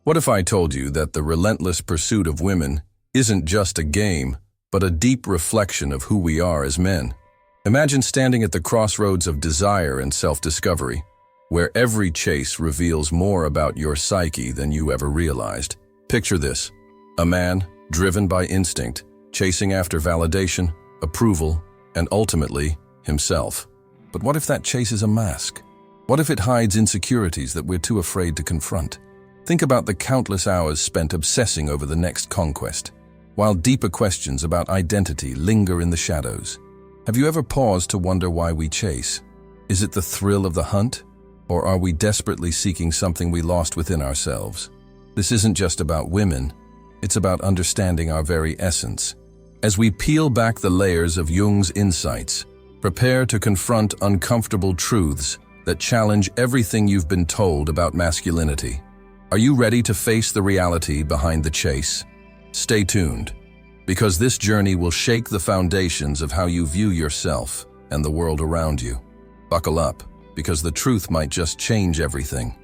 What if I told you that the relentless pursuit of women isn't just a game, but a deep reflection of who we are as men? Imagine standing at the crossroads of desire and self-discovery, where every chase reveals more about your psyche than you ever realized. Picture this: a man driven by instinct, chasing after validation, approval, and ultimately, himself. But what if that chase is a mask? What if it hides insecurities that we're too afraid to confront? Think about the countless hours spent obsessing over the next conquest, while deeper questions about identity linger in the shadows. Have you ever paused to wonder why we chase? Is it the thrill of the hunt? Or are we desperately seeking something we lost within ourselves? This isn't just about women, it's about understanding our very essence. As we peel back the layers of Jung's insights, prepare to confront uncomfortable truths that challenge everything you've been told about masculinity. Are you ready to face the reality behind the chase? Stay tuned, because this journey will shake the foundations of how you view yourself and the world around you. Buckle up, because the truth might just change everything.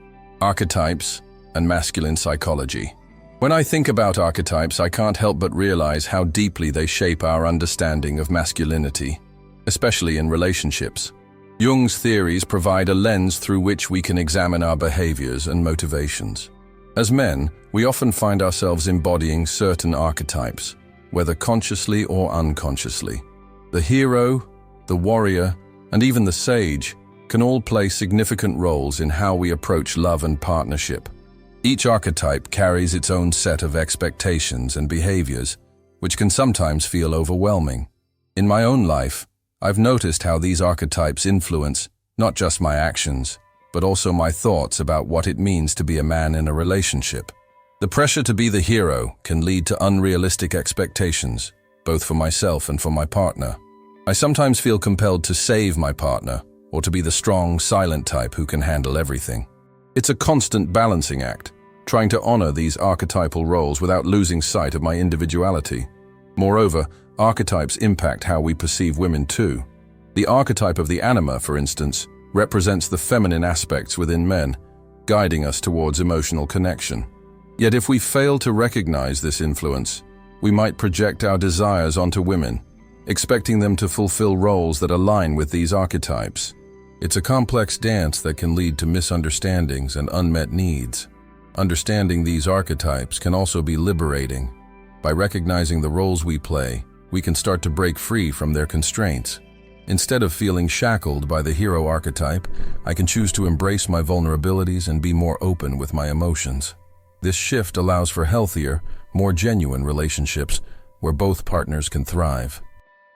Archetypes and masculine psychology. When I think about archetypes, I can't help but realize how deeply they shape our understanding of masculinity, especially in relationships. Jung's theories provide a lens through which we can examine our behaviors and motivations. As men, we often find ourselves embodying certain archetypes, whether consciously or unconsciously. The hero, the warrior, and even the sage can all play significant roles in how we approach love and partnership. Each archetype carries its own set of expectations and behaviors, which can sometimes feel overwhelming. In my own life, I've noticed how these archetypes influence not just my actions, but also my thoughts about what it means to be a man in a relationship. The pressure to be the hero can lead to unrealistic expectations, both for myself and for my partner. I sometimes feel compelled to save my partner, or to be the strong, silent type who can handle everything. It's a constant balancing act, trying to honor these archetypal roles without losing sight of my individuality. Moreover, archetypes impact how we perceive women too. The archetype of the anima, for instance, represents the feminine aspects within men, guiding us towards emotional connection. Yet if we fail to recognize this influence, we might project our desires onto women, expecting them to fulfill roles that align with these archetypes. It's a complex dance that can lead to misunderstandings and unmet needs. Understanding these archetypes can also be liberating. By recognizing the roles we play, we can start to break free from their constraints. Instead of feeling shackled by the hero archetype, I can choose to embrace my vulnerabilities and be more open with my emotions. This shift allows for healthier, more genuine relationships where both partners can thrive.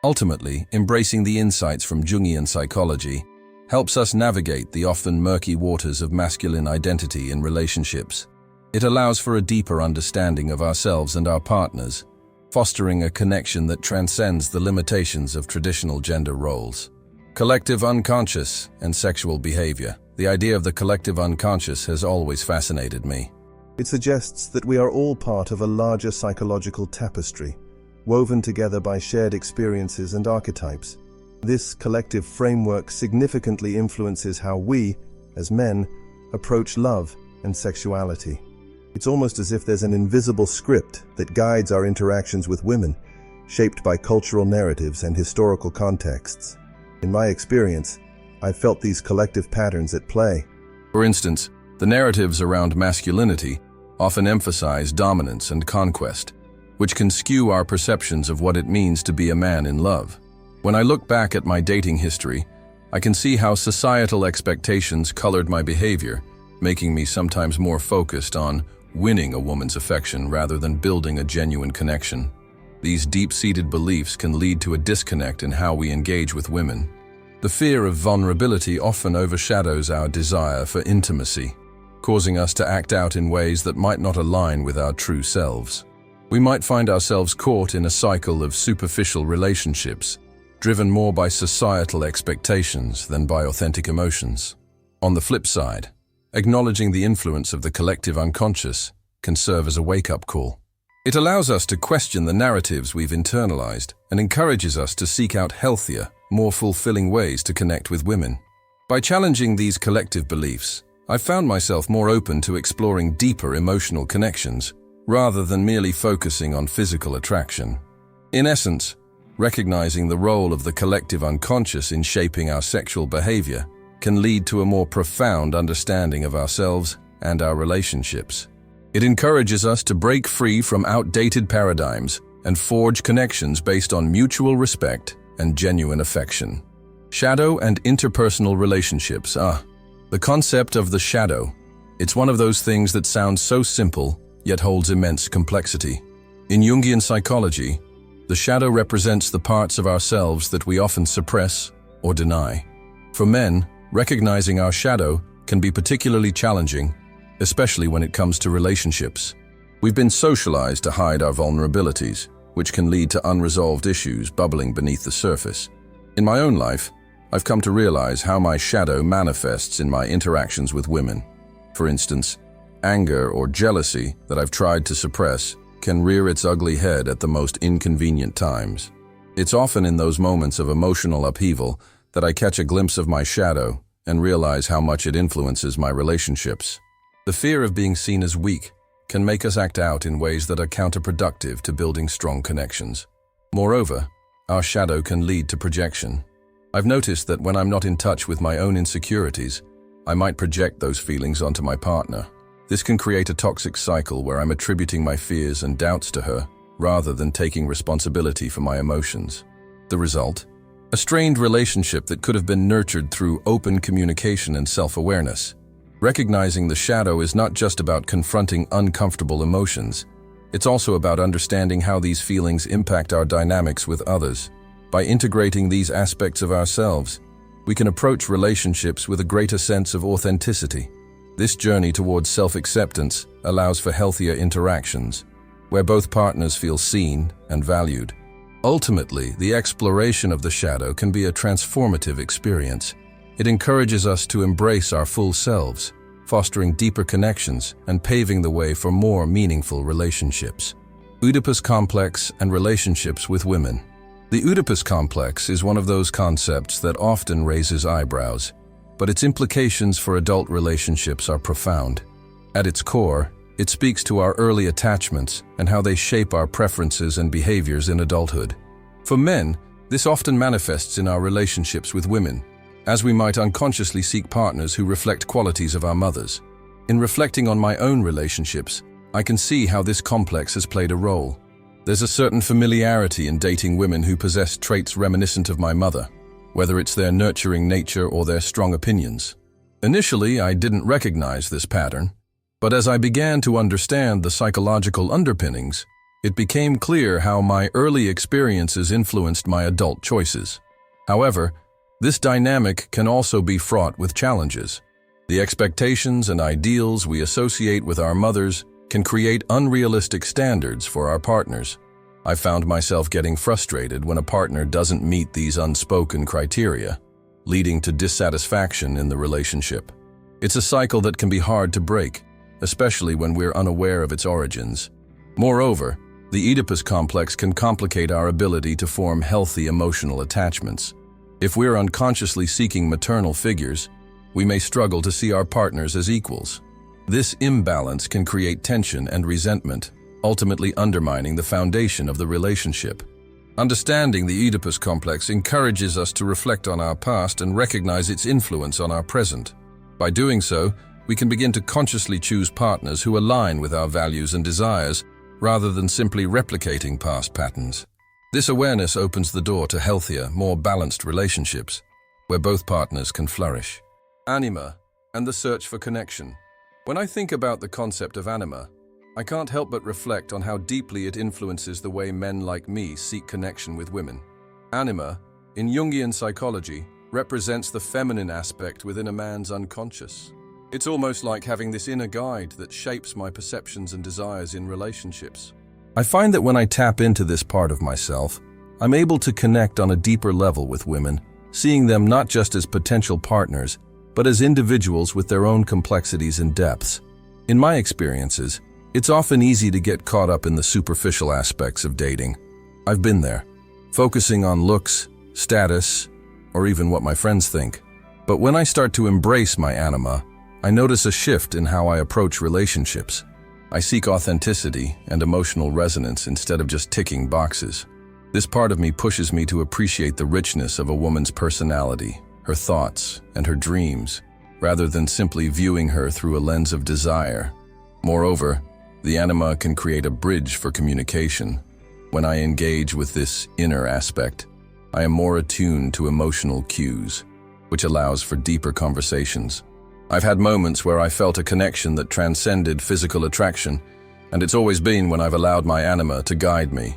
Ultimately, embracing the insights from Jungian psychology helps us navigate the often murky waters of masculine identity in relationships. It allows for a deeper understanding of ourselves and our partners, fostering a connection that transcends the limitations of traditional gender roles. Collective unconscious and sexual behavior. The idea of the collective unconscious has always fascinated me. It suggests that we are all part of a larger psychological tapestry, woven together by shared experiences and archetypes. This collective framework significantly influences how we, as men, approach love and sexuality. It's almost as if there's an invisible script that guides our interactions with women, shaped by cultural narratives and historical contexts. In my experience, I've felt these collective patterns at play. For instance, the narratives around masculinity often emphasize dominance and conquest, which can skew our perceptions of what it means to be a man in love. When I look back at my dating history, I can see how societal expectations colored my behavior, making me sometimes more focused on winning a woman's affection rather than building a genuine connection. These deep-seated beliefs can lead to a disconnect in how we engage with women. The fear of vulnerability often overshadows our desire for intimacy, causing us to act out in ways that might not align with our true selves. We might find ourselves caught in a cycle of superficial relationships, driven more by societal expectations than by authentic emotions. On the flip side, acknowledging the influence of the collective unconscious can serve as a wake-up call. It allows us to question the narratives we've internalized and encourages us to seek out healthier, more fulfilling ways to connect with women. By challenging these collective beliefs, I've found myself more open to exploring deeper emotional connections, rather than merely focusing on physical attraction. In essence, recognizing the role of the collective unconscious in shaping our sexual behavior can lead to a more profound understanding of ourselves and our relationships. It encourages us to break free from outdated paradigms and forge connections based on mutual respect and genuine affection. Shadow and interpersonal relationships. The concept of the shadow. It's one of those things that sounds so simple, yet holds immense complexity. In Jungian psychology, the shadow represents the parts of ourselves that we often suppress or deny. For men, recognizing our shadow can be particularly challenging, especially when it comes to relationships. We've been socialized to hide our vulnerabilities, which can lead to unresolved issues bubbling beneath the surface. In my own life, I've come to realize how my shadow manifests in my interactions with women. For instance, anger or jealousy that I've tried to suppress can rear its ugly head at the most inconvenient times. It's often in those moments of emotional upheaval that I catch a glimpse of my shadow and realize how much it influences my relationships. The fear of being seen as weak can make us act out in ways that are counterproductive to building strong connections. Moreover, our shadow can lead to projection. I've noticed that when I'm not in touch with my own insecurities, I might project those feelings onto my partner. This can create a toxic cycle where I'm attributing my fears and doubts to her, rather than taking responsibility for my emotions. The result? A strained relationship that could have been nurtured through open communication and self-awareness. Recognizing the shadow is not just about confronting uncomfortable emotions. It's also about understanding how these feelings impact our dynamics with others. By integrating these aspects of ourselves, we can approach relationships with a greater sense of authenticity. This journey towards self-acceptance allows for healthier interactions, where both partners feel seen and valued. Ultimately, the exploration of the shadow can be a transformative experience. It encourages us to embrace our full selves, fostering deeper connections and paving the way for more meaningful relationships. Oedipus complex and relationships with women. The Oedipus complex is one of those concepts that often raises eyebrows, but its implications for adult relationships are profound. At its core, it speaks to our early attachments and how they shape our preferences and behaviors in adulthood. For men, this often manifests in our relationships with women, as we might unconsciously seek partners who reflect qualities of our mothers. In reflecting on my own relationships, I can see how this complex has played a role. There's a certain familiarity in dating women who possess traits reminiscent of my mother, whether it's their nurturing nature or their strong opinions. Initially, I didn't recognize this pattern, but as I began to understand the psychological underpinnings, it became clear how my early experiences influenced my adult choices. However, this dynamic can also be fraught with challenges. The expectations and ideals we associate with our mothers can create unrealistic standards for our partners. I found myself getting frustrated when a partner doesn't meet these unspoken criteria, leading to dissatisfaction in the relationship. It's a cycle that can be hard to break, especially when we're unaware of its origins. Moreover, the Oedipus complex can complicate our ability to form healthy emotional attachments. If we're unconsciously seeking maternal figures, we may struggle to see our partners as equals. This imbalance can create tension and resentment, ultimately undermining the foundation of the relationship. Understanding the Oedipus complex encourages us to reflect on our past and recognize its influence on our present. By doing so, we can begin to consciously choose partners who align with our values and desires, rather than simply replicating past patterns. This awareness opens the door to healthier, more balanced relationships, where both partners can flourish. Anima and the search for connection. When I think about the concept of anima, I can't help but reflect on how deeply it influences the way men like me seek connection with women. Anima, in Jungian psychology, represents the feminine aspect within a man's unconscious. It's almost like having this inner guide that shapes my perceptions and desires in relationships. I find that when I tap into this part of myself, I'm able to connect on a deeper level with women, seeing them not just as potential partners, but as individuals with their own complexities and depths. In my experiences, it's often easy to get caught up in the superficial aspects of dating. I've been there, focusing on looks, status, or even what my friends think. But when I start to embrace my anima, I notice a shift in how I approach relationships. I seek authenticity and emotional resonance instead of just ticking boxes. This part of me pushes me to appreciate the richness of a woman's personality, her thoughts, and her dreams, rather than simply viewing her through a lens of desire. Moreover, the anima can create a bridge for communication. When I engage with this inner aspect, I am more attuned to emotional cues, which allows for deeper conversations. I've had moments where I felt a connection that transcended physical attraction, and it's always been when I've allowed my anima to guide me.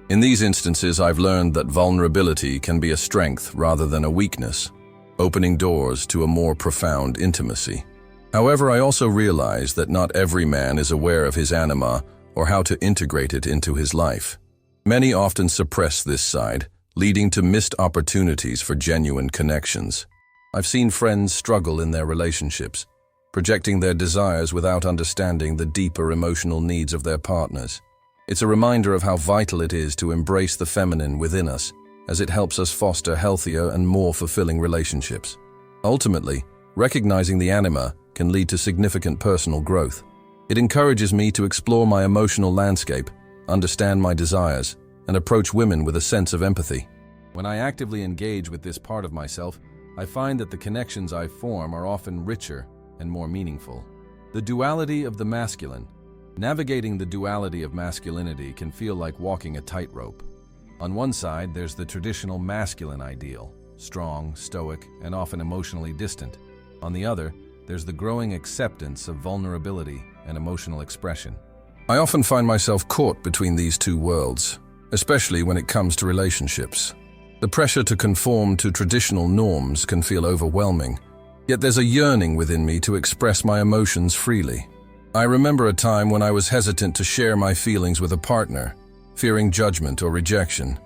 In these instances, I've learned that vulnerability can be a strength rather than a weakness, opening doors to a more profound intimacy. However, I also realize that not every man is aware of his anima or how to integrate it into his life. Many often suppress this side, leading to missed opportunities for genuine connections. I've seen friends struggle in their relationships, projecting their desires without understanding the deeper emotional needs of their partners. It's a reminder of how vital it is to embrace the feminine within us, as it helps us foster healthier and more fulfilling relationships. Ultimately, recognizing the anima can lead to significant personal growth. It encourages me to explore my emotional landscape, understand my desires, and approach women with a sense of empathy. When I actively engage with this part of myself, I find that the connections I form are often richer and more meaningful. The duality of the masculine. Navigating the duality of masculinity can feel like walking a tightrope. On one side, there's the traditional masculine ideal, strong, stoic, and often emotionally distant. On the other, there's the growing acceptance of vulnerability and emotional expression. I often find myself caught between these two worlds, especially when it comes to relationships. The pressure to conform to traditional norms can feel overwhelming, yet there's a yearning within me to express my emotions freely. I remember a time when I was hesitant to share my feelings with a partner, fearing judgment or rejection.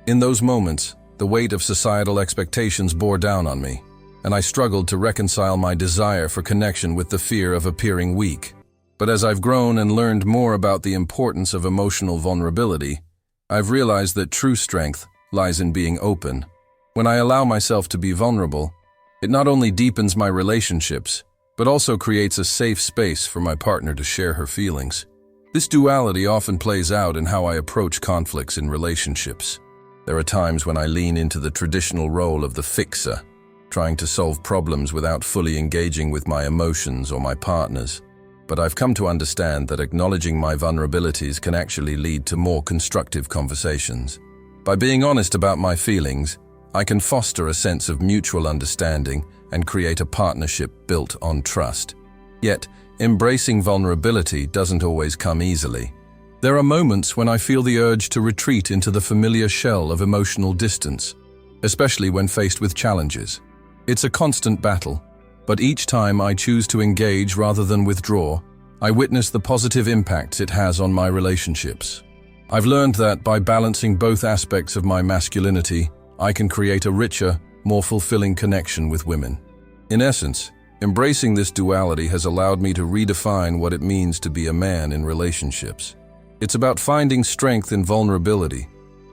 In those moments, the weight of societal expectations bore down on me, and I struggled to reconcile my desire for connection with the fear of appearing weak. But as I've grown and learned more about the importance of emotional vulnerability, I've realized that true strength lies in being open. When I allow myself to be vulnerable, it not only deepens my relationships, but also creates a safe space for my partner to share her feelings. This duality often plays out in how I approach conflicts in relationships. There are times when I lean into the traditional role of the fixer, trying to solve problems without fully engaging with my emotions or my partner's. But I've come to understand that acknowledging my vulnerabilities can actually lead to more constructive conversations. By being honest about my feelings, I can foster a sense of mutual understanding and create a partnership built on trust. Yet, embracing vulnerability doesn't always come easily. There are moments when I feel the urge to retreat into the familiar shell of emotional distance, especially when faced with challenges. It's a constant battle, but each time I choose to engage rather than withdraw, I witness the positive impacts it has on my relationships. I've learned that by balancing both aspects of my masculinity, I can create a richer, more fulfilling connection with women. In essence, embracing this duality has allowed me to redefine what it means to be a man in relationships. It's about finding strength in vulnerability,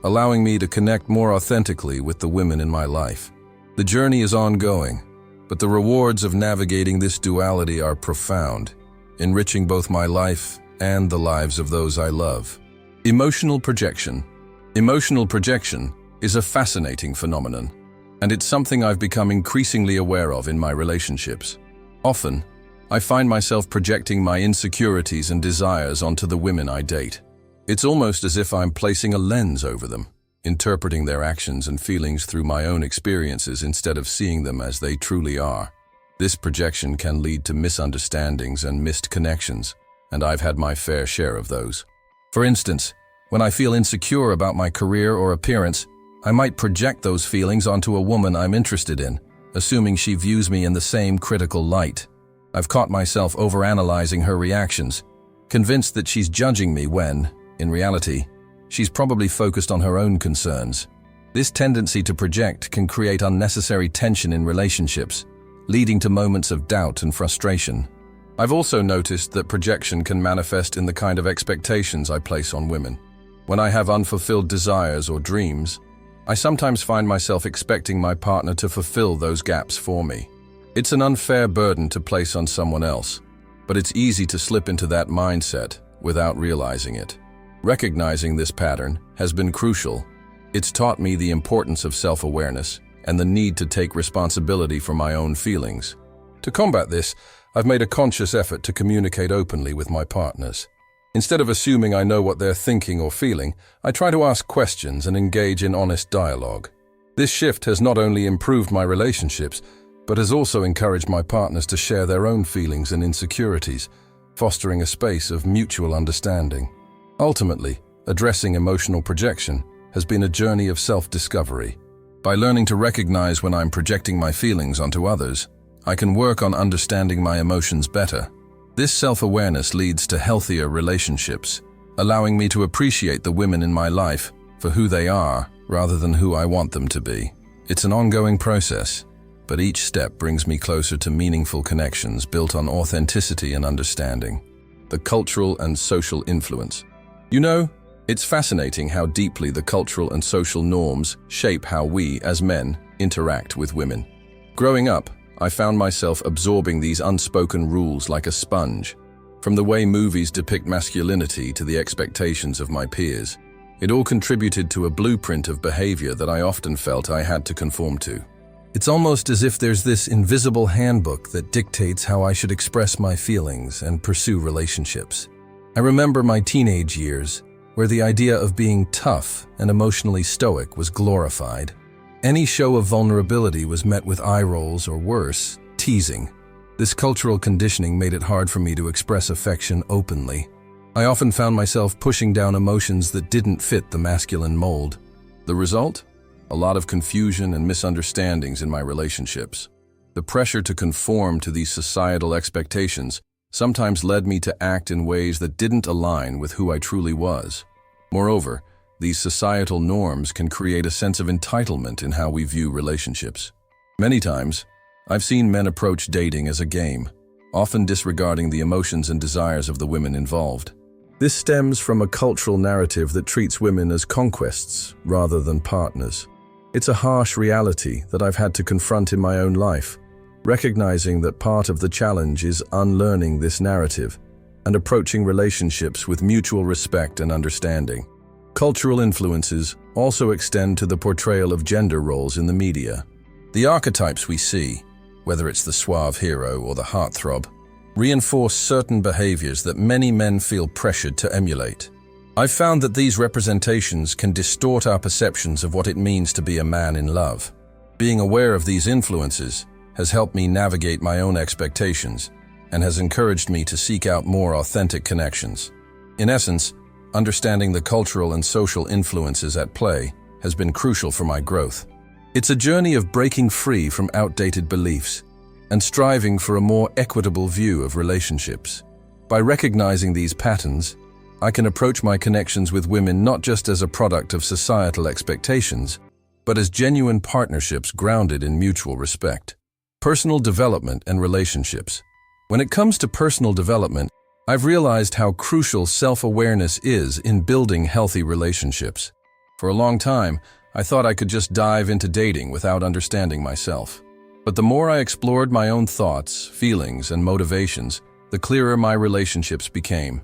allowing me to connect more authentically with the women in my life. The journey is ongoing, but the rewards of navigating this duality are profound, enriching both my life and the lives of those I love. Emotional projection. Emotional projection is a fascinating phenomenon, and it's something I've become increasingly aware of in my relationships. Often, I find myself projecting my insecurities and desires onto the women I date. It's almost as if I'm placing a lens over them, interpreting their actions and feelings through my own experiences instead of seeing them as they truly are. This projection can lead to misunderstandings and missed connections, and I've had my fair share of those. For instance, when I feel insecure about my career or appearance, I might project those feelings onto a woman I'm interested in, assuming she views me in the same critical light. I've caught myself overanalyzing her reactions, convinced that she's judging me when, in reality, she's probably focused on her own concerns. This tendency to project can create unnecessary tension in relationships, leading to moments of doubt and frustration. I've also noticed that projection can manifest in the kind of expectations I place on women. When I have unfulfilled desires or dreams, I sometimes find myself expecting my partner to fulfill those gaps for me. It's an unfair burden to place on someone else, but it's easy to slip into that mindset without realizing it. Recognizing this pattern has been crucial. It's taught me the importance of self-awareness and the need to take responsibility for my own feelings. To combat this, I've made a conscious effort to communicate openly with my partners. Instead of assuming I know what they're thinking or feeling, I try to ask questions and engage in honest dialogue. This shift has not only improved my relationships, but has also encouraged my partners to share their own feelings and insecurities, fostering a space of mutual understanding. Ultimately, addressing emotional projection has been a journey of self-discovery. By learning to recognize when I'm projecting my feelings onto others, I can work on understanding my emotions better. This self-awareness leads to healthier relationships, allowing me to appreciate the women in my life for who they are rather than who I want them to be. It's an ongoing process, but each step brings me closer to meaningful connections built on authenticity and understanding. The cultural and social influence. It's fascinating how deeply the cultural and social norms shape how we, as men, interact with women. Growing up, I found myself absorbing these unspoken rules like a sponge. From the way movies depict masculinity to the expectations of my peers, it all contributed to a blueprint of behavior that I often felt I had to conform to. It's almost as if there's this invisible handbook that dictates how I should express my feelings and pursue relationships. I remember my teenage years, where the idea of being tough and emotionally stoic was glorified. Any show of vulnerability was met with eye rolls or worse, teasing. This cultural conditioning made it hard for me to express affection openly. I often found myself pushing down emotions that didn't fit the masculine mold. The result? A lot of confusion and misunderstandings in my relationships. The pressure to conform to these societal expectations sometimes led me to act in ways that didn't align with who I truly was. Moreover, these societal norms can create a sense of entitlement in how we view relationships. Many times, I've seen men approach dating as a game, often disregarding the emotions and desires of the women involved. This stems from a cultural narrative that treats women as conquests rather than partners. It's a harsh reality that I've had to confront in my own life, recognizing that part of the challenge is unlearning this narrative and approaching relationships with mutual respect and understanding. Cultural influences also extend to the portrayal of gender roles in the media. The archetypes we see, whether it's the suave hero or the heartthrob, reinforce certain behaviors that many men feel pressured to emulate. I've found that these representations can distort our perceptions of what it means to be a man in love. Being aware of these influences has helped me navigate my own expectations and has encouraged me to seek out more authentic connections. In essence, understanding the cultural and social influences at play has been crucial for my growth. It's a journey of breaking free from outdated beliefs and striving for a more equitable view of relationships. By recognizing these patterns, I can approach my connections with women not just as a product of societal expectations, but as genuine partnerships grounded in mutual respect. Personal development and relationships. When it comes to personal development, I've realized how crucial self-awareness is in building healthy relationships. For a long time, I thought I could just dive into dating without understanding myself. But the more I explored my own thoughts, feelings, and motivations, the clearer my relationships became.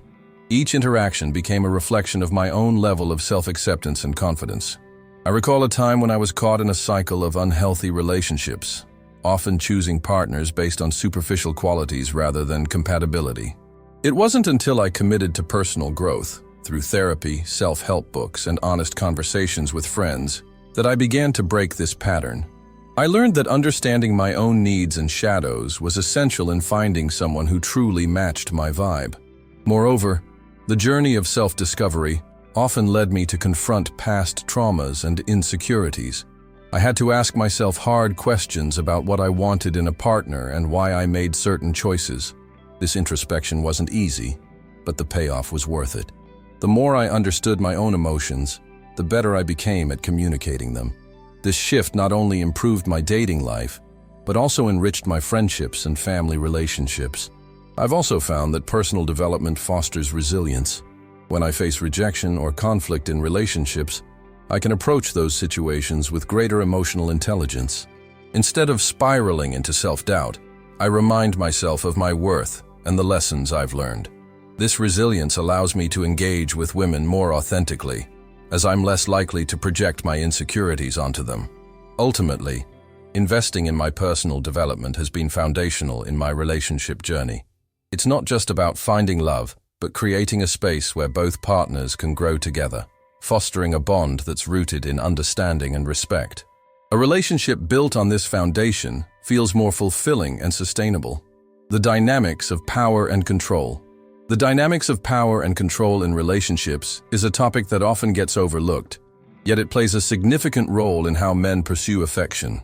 Each interaction became a reflection of my own level of self-acceptance and confidence. I recall a time when I was caught in a cycle of unhealthy relationships, often choosing partners based on superficial qualities rather than compatibility. It wasn't until I committed to personal growth, through therapy, self-help books, and honest conversations with friends, that I began to break this pattern. I learned that understanding my own needs and shadows was essential in finding someone who truly matched my vibe. Moreover, the journey of self-discovery often led me to confront past traumas and insecurities. I had to ask myself hard questions about what I wanted in a partner and why I made certain choices. This introspection wasn't easy, but the payoff was worth it. The more I understood my own emotions, the better I became at communicating them. This shift not only improved my dating life, but also enriched my friendships and family relationships. I've also found that personal development fosters resilience. When I face rejection or conflict in relationships, I can approach those situations with greater emotional intelligence. Instead of spiraling into self-doubt, I remind myself of my worth and the lessons I've learned. This resilience allows me to engage with women more authentically, as I'm less likely to project my insecurities onto them. Ultimately, investing in my personal development has been foundational in my relationship journey. It's not just about finding love, but creating a space where both partners can grow together, fostering a bond that's rooted in understanding and respect. A relationship built on this foundation feels more fulfilling and sustainable. The dynamics of power and control. The dynamics of power and control in relationships is a topic that often gets overlooked, yet it plays a significant role in how men pursue affection.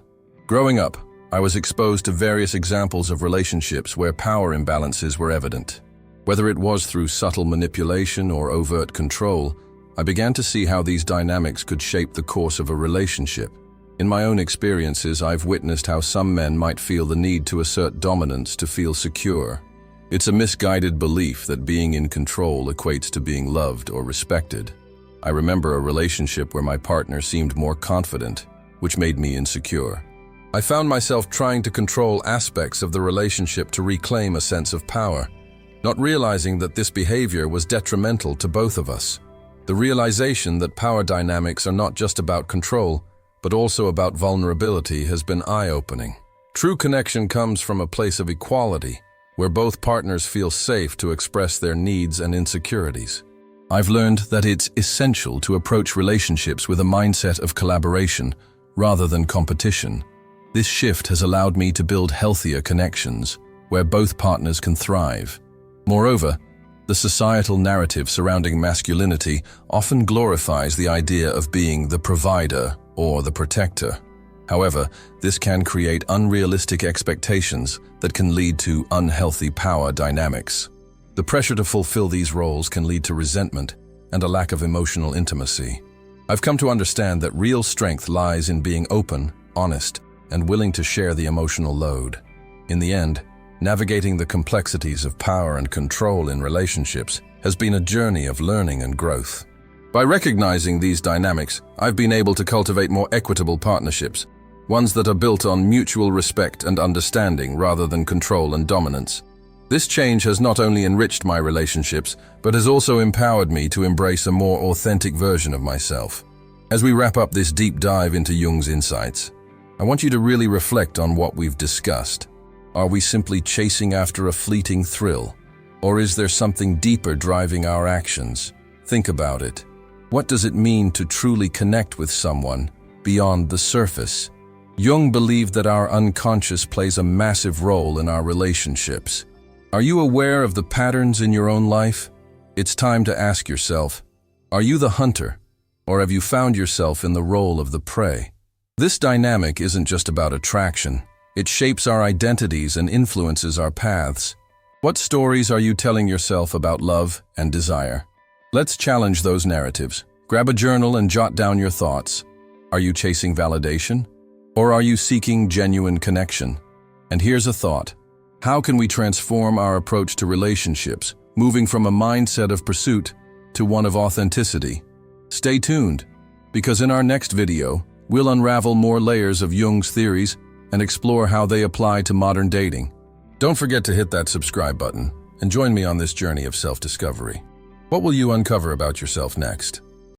Growing up, I was exposed to various examples of relationships where power imbalances were evident. Whether it was through subtle manipulation or overt control, I began to see how these dynamics could shape the course of a relationship. In my own experiences, I've witnessed how some men might feel the need to assert dominance to feel secure. It's a misguided belief that being in control equates to being loved or respected. I remember a relationship where my partner seemed more confident, which made me insecure. I found myself trying to control aspects of the relationship to reclaim a sense of power, not realizing that this behavior was detrimental to both of us. The realization that power dynamics are not just about control, but also about vulnerability has been eye-opening. True connection comes from a place of equality, where both partners feel safe to express their needs and insecurities. I've learned that it's essential to approach relationships with a mindset of collaboration rather than competition. This shift has allowed me to build healthier connections, where both partners can thrive. Moreover, the societal narrative surrounding masculinity often glorifies the idea of being the provider or the protector. However, this can create unrealistic expectations that can lead to unhealthy power dynamics. The pressure to fulfill these roles can lead to resentment and a lack of emotional intimacy. I've come to understand that real strength lies in being open, honest, and willing to share the emotional load. In the end, navigating the complexities of power and control in relationships has been a journey of learning and growth. By recognizing these dynamics, I've been able to cultivate more equitable partnerships, ones that are built on mutual respect and understanding rather than control and dominance. This change has not only enriched my relationships, but has also empowered me to embrace a more authentic version of myself. As we wrap up this deep dive into Jung's insights, I want you to really reflect on what we've discussed. Are we simply chasing after a fleeting thrill? Or is there something deeper driving our actions? Think about it. What does it mean to truly connect with someone beyond the surface? Jung believed that our unconscious plays a massive role in our relationships. Are you aware of the patterns in your own life? It's time to ask yourself, are you the hunter, or have you found yourself in the role of the prey? This dynamic isn't just about attraction. It shapes our identities and influences our paths. What stories are you telling yourself about love and desire? Let's challenge those narratives. Grab a journal and jot down your thoughts. Are you chasing validation? Or are you seeking genuine connection? And here's a thought. How can we transform our approach to relationships, moving from a mindset of pursuit to one of authenticity? Stay tuned, because in our next video, we'll unravel more layers of Jung's theories and explore how they apply to modern dating. Don't forget to hit that subscribe button and join me on this journey of self-discovery. What will you uncover about yourself next?